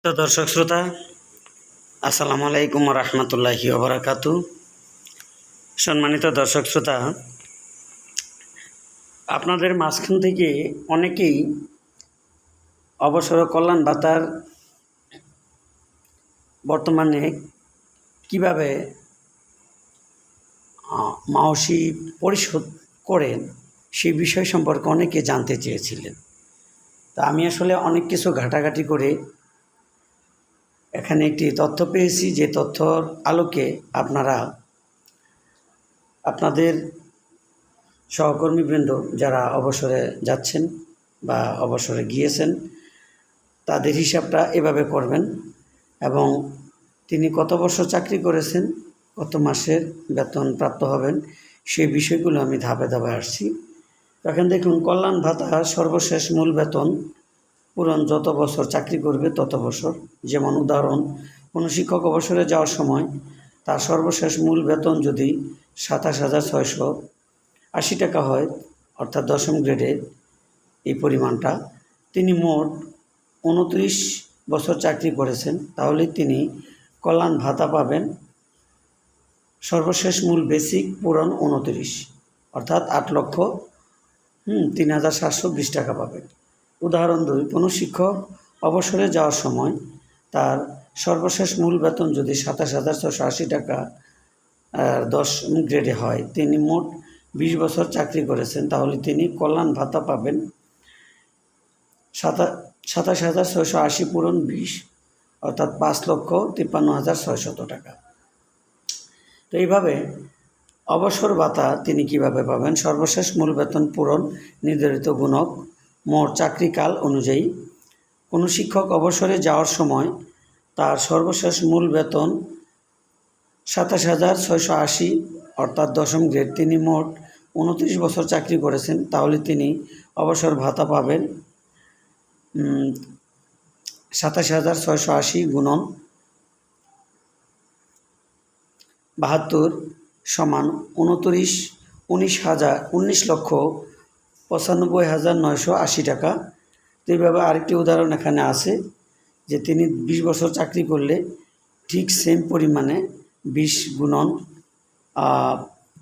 তো দর্শক শ্রোতা, আসসালামু আলাইকুম রহমতুল্লাহি ওবরাকাতু। সম্মানিত দর্শক শ্রোতা, আপনাদের মাঝখান থেকে অনেকেই অবসর কল্যাণ ভাতার বর্তমানে কিভাবে মাওসি পরিশোধ করেন সেই বিষয় সম্পর্কে অনেকে জানতে চেয়েছিলেন। তা আমি আসলে অনেক কিছু ঘাটাঘাটি করে এখানে একটি তথ্য পেয়েছি, যে তথ্যর আলোকে আপনারা আপনাদের সহকর্মীবৃন্দ যারা অবসরে যাচ্ছেন বা অবসরে গিয়েছেন তাদের হিসাবটা এভাবে করবেন, এবং তিনি কত বছর চাকরি করেছেন, কত মাসের বেতন প্রাপ্ত হবেন, সেই বিষয়গুলো আমি ধাপে ধাপে আসছি। এখন দেখুন, কল্যাণ ভাতা সর্বশেষ মূল বেতন পূরণ যত বছর চাকরি করবে তত বছর। যেমন উদাহরণ, কোনো শিক্ষক অবসরে যাওয়ার সময় তার সর্বশেষ মূল বেতন যদি 27,680 টাকা হয়, অর্থাৎ দশম গ্রেডের এই পরিমাণটা, তিনি মোট 29 বছর চাকরি করেছেন, তাহলে তিনি কল্যাণ ভাতা পাবেন সর্বশেষ মূল বেসিক পূরণ 29, অর্থাৎ 8,03,720 টাকা পাবেন। উদাহরণ 2, কোনো শিক্ষক অবসরে যাওয়ার সময় তার সর্বশেষ মূল বেতন যদি 27,680 টাকা 10 গ্রেডে হয়, তিনি মোট 20 বছর চাকরি করেছেন, তাহলে তিনি কল্যাণ ভাতা পাবেন 27,680 পূরণ 20, অর্থাৎ 5,53,600 টাকা। তো এইভাবে অবসর ভাতা তিনি কিভাবে পাবেন? সর্বশেষ মূল বেতন পূরণ নির্ধারিত গুণক মোট চাকরিকাল অনুযায়ী। কোনো শিক্ষক অবসরে যাওয়ার সময় তার সর্বশেষ মূল বেতন 27,680, অর্থাৎ দশম গ্রেড, তিনি মোট 29 বছর চাকরি করেছেন, তাহলে তিনি অবসর ভাতা পাবেন 27,680 গুণন 72 সমান 19,95,980 টাকা। তো এইভাবে আরেকটি উদাহরণ এখানে আছে, যে তিনি 20 বছর চাকরি করলে ঠিক সেম পরিমাণে 20 গুণন,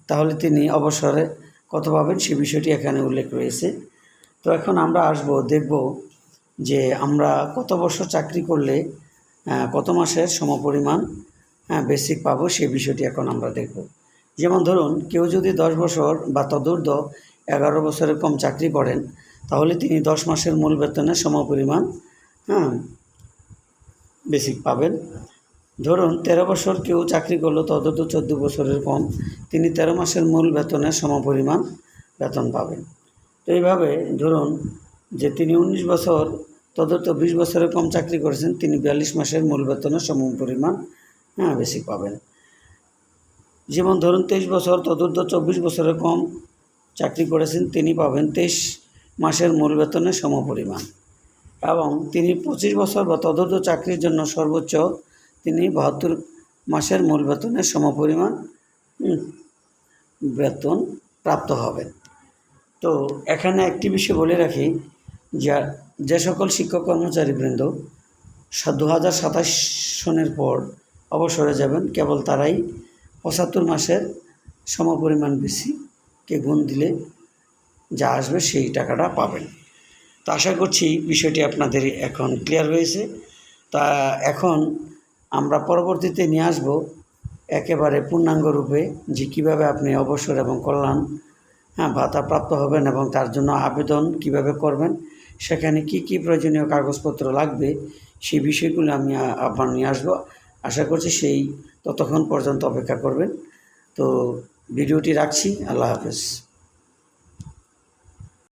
তাহলে তিনি অবসরে কত পাবেন সে বিষয়টি এখানে উল্লেখ রয়েছে। তো এখন আমরা দেখব যে আমরা কত বছর চাকরি করলে কত মাসের সমপরিমাণ বেসিক পাবো, সেই বিষয়টি এখন আমরা দেখব। যেমন ধরুন, কেউ যদি 10 বছর বা তদূর্ধ্ব 11 বছরের কম চাকরি করেন, তাহলে তিনি 10 মাসের মূল বেতনের সমপরিমাণ বেসিক পাবেন। ধরুন 13 বছর কেউ চাকরি করলো, তদূর্ধ্ব 14 বছরের কম, তিনি 13 মাসের মূল বেতনের সমপরিমাণ বেতন পাবেন। তো এইভাবে ধরুন যে তিনি 19 বছর তদূর্ধ্ব 20 বছরের কম চাকরি করেছেন, তিনি 42 মাসের মূল বেতনের সমপরিমাণ বেসিক পাবেন। যেমন ধরুন 23 বছর তদূর্ধ্ব 24 বছরের কম চাকরি করেছেন, তিনি পাবেন 23 মাসের মূল বেতনের সমপরিমাণ। এবং তিনি 25 বছর বা তদূর্ধ্ব চাকরির জন্য সর্বোচ্চ তিনি 72 মাসের মূল বেতনের সমপরিমাণ বেতন প্রাপ্ত হবেন। তো এখানে একটি বিষয় বলে রাখি, যে সকল শিক্ষক কর্মচারীবৃন্দ 2027 সনের পর অবসরে যাবেন, কেবল তারাই 75 মাসের সমপরিমাণ বেসিককে গুণ দিলে যা আসবে সেই টাকাটা পাবেন। তো আশা করছি বিষয়টি আপনাদের এখন ক্লিয়ার হয়েছে। তা এখন আমরা পরবর্তীতে নিয়ে আসব একেবারে পূর্ণাঙ্গ রূপে, যে কীভাবে আপনি অবসর এবং কল্যাণ ভাতা প্রাপ্ত হবেন এবং তার জন্য আবেদন কিভাবে করবেন, সেখানে কি কি প্রয়োজনীয় কাগজপত্র লাগবে, সেই বিষয়গুলো আমি আপনার নিয়ে আসবো। আশা করছি ততক্ষণ পর্যন্ত অপেক্ষা করবেন। তো ভিডিওটি রাখছি। আল্লাহ হাফেজ।